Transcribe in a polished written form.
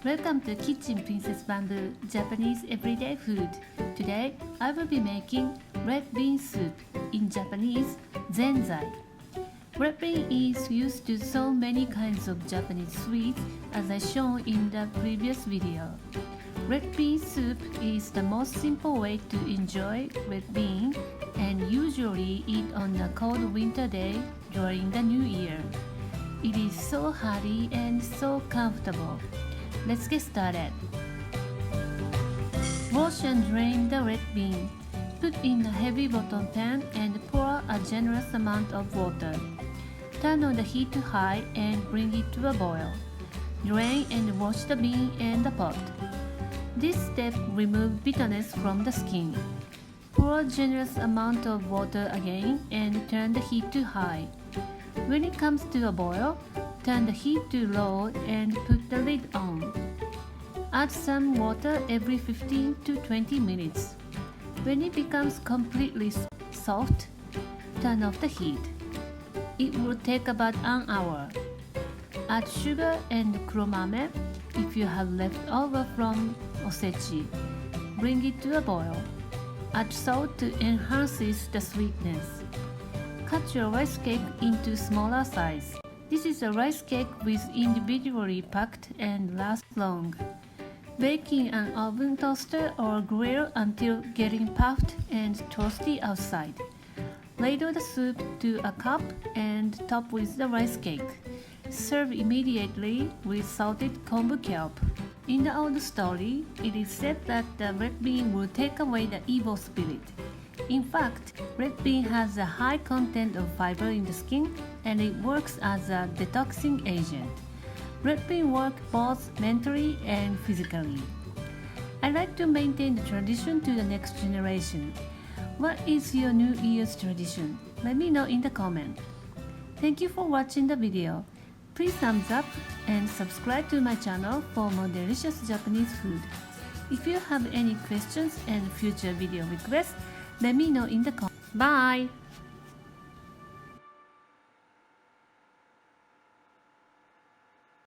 Welcome to Kitchen Princess Bamboo Japanese Everyday Food. Today, I will be making red bean soup, in Japanese, Zenzai. Red bean is used to so many kinds of Japanese sweets as I shown in the previous video. Red bean soup is the most simple way to enjoy red bean and usually eat on a cold winter day during the new year. It is so hearty and so comfortable. Let's get started. Wash and drain the red bean. Put in a heavy bottom pan and pour a generous amount of water. Turn on the heat to high and bring it to a boil. Drain and wash the bean and the pot. This step removes bitterness from the skin. Pour a generous amount of water again and turn the heat to high. When it comes to a boil, turn the heat to low and put the lid on. Add some water every 15 to 20 minutes. When it becomes completely soft, turn off the heat. It will take about an hour. Add sugar and kuromame if you have left over from osechi. Bring it to a boil. Add salt to enhance the sweetness. Cut your rice cake into smaller size. This is a rice cake with individually packed and lasts long. Bake in an oven toaster or grill until getting puffed and toasty outside. Ladle the soup to a cup and top with the rice cake. Serve immediately with salted kombu kelp. In the old story, it is said that the red bean will take away the evil spirit. In fact, red bean has a high content of fiber in the skin and it works as a detoxing agent. Red bean work both mentally and physically. I like to maintain the tradition to the next generation. What is your New Year's tradition? Let me know in the comment. Thank you for watching the video. Please thumbs up and subscribe to my channel for more delicious Japanese food. If you have any questions and future video requests, let me know in the comments. Bye!